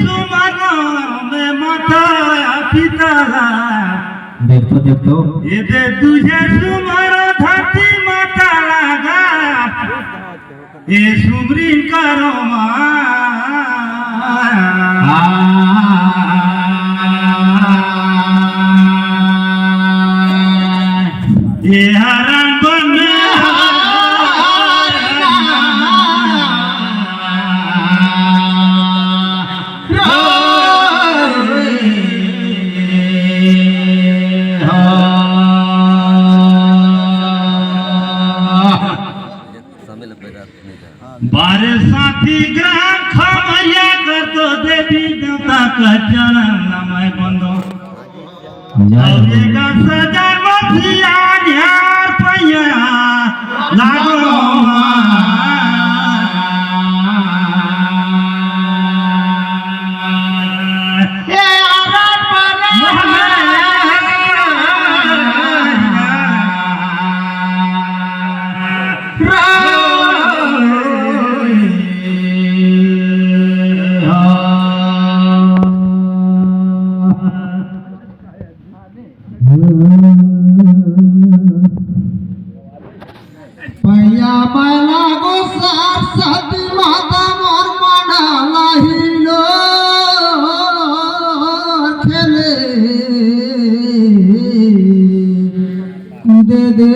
सुमरो में माथा पिताला देखो ये दे तुझे सुमरो धरती माता लगा ये सुमरी करो ये हरण बन बारे साथी ग्रह खमरिया कर तो देवी देवता का चरण नमय बंदो जाएगा सजा मथिया ध्यान पैया लागो पैया बैला गो सती माता मोर माना लाहिलो खेले दे दे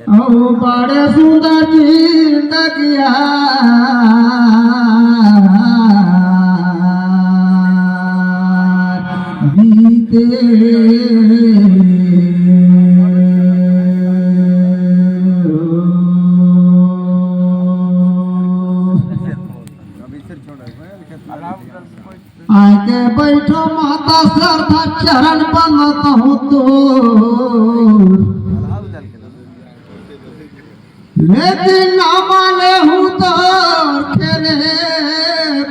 ओ बड़े सुंदर जिंदगिया आके बैठो माता श्रद्धा चरण बनत हूँ तो लेकिन ना माने हूँ तो खेले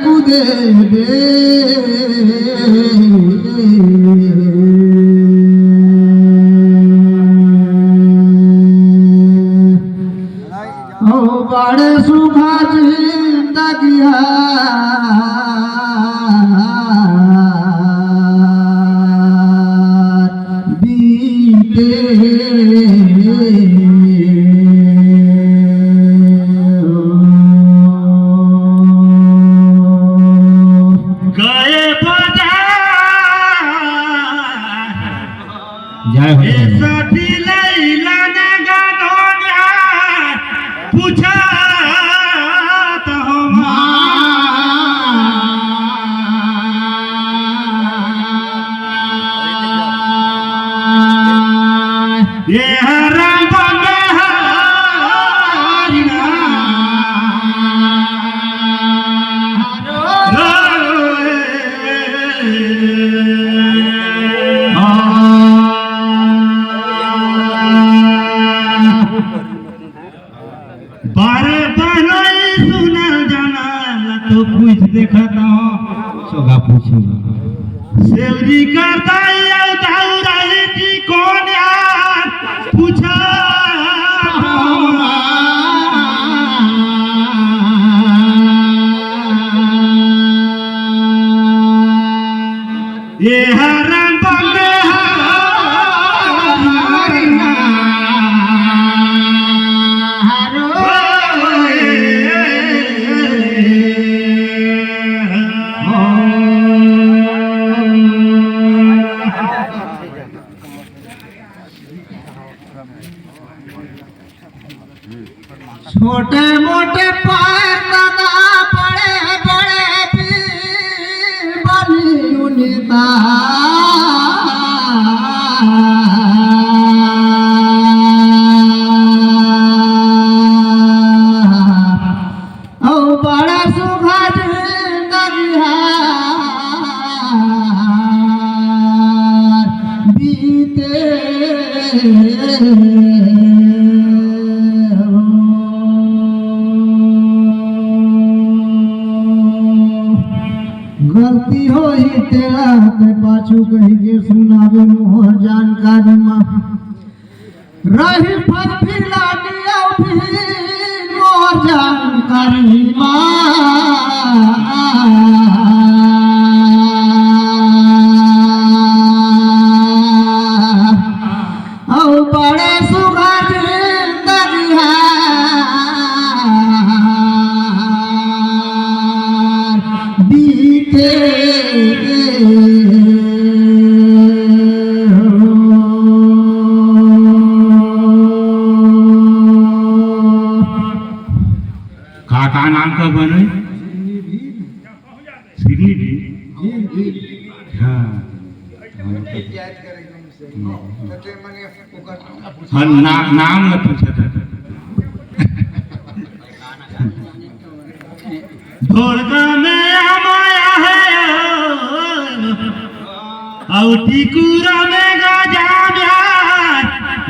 कूदे दे ओ बड़े सुखा जिंदगिया देखता सोगा पूछी सेवरी करता दाऊराई जी कौन यार पूछा ये हरण बंदे छोटे मोटे पैर दादा बड़े बड़े पीर बनी उनिता ओ बड़ा सुखा जिंदगी बीते गलती हो ही तेरा ते पाछू कही के सुनावे मोहर जानकारी माँ रही फल फिलानी अभी मोर जानकारी औ बड़े सुघर दरिया बीते का नाम का बने श्री भी हाँ हाँ नाम न पूछा था ढोलका में आमाया है और टिकुरा में गाजा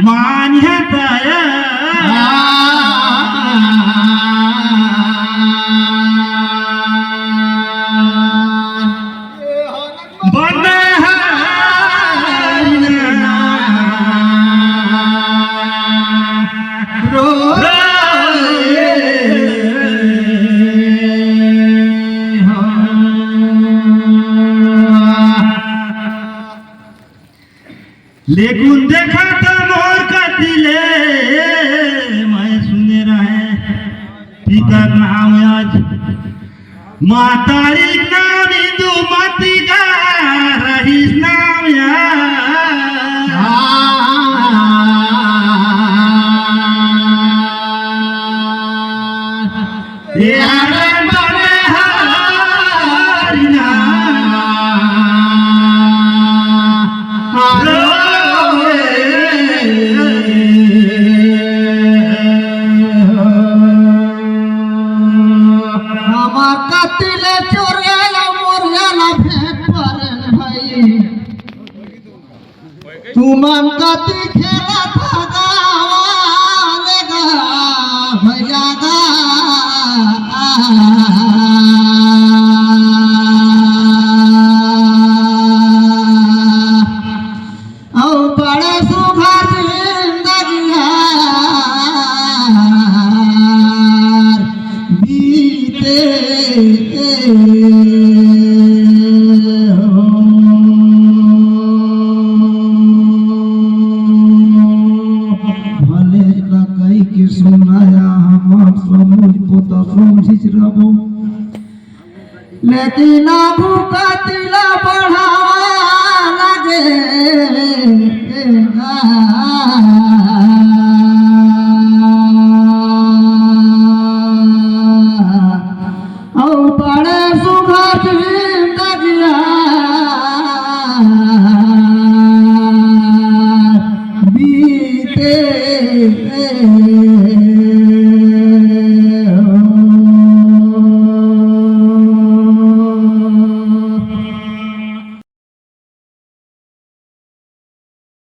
मान है ताया लेकिन देखा तो मोर का दिले मैं सुने रहे पिता नाम आज मातारी नाम हिंदू मती का रहीस नाम यार कतिले चोरेला मोरेला भेंट परन भाई तुमन कति खेला था गावाले गा भैया गा औ बड़े सुघर जिंदगिया बीते भले न कही के सुनाया हम समझ पोता समझिच रहो लेकिन आगू कतिला बढ़ावा लगे औ बड़े सुघर जिंदगिया बीते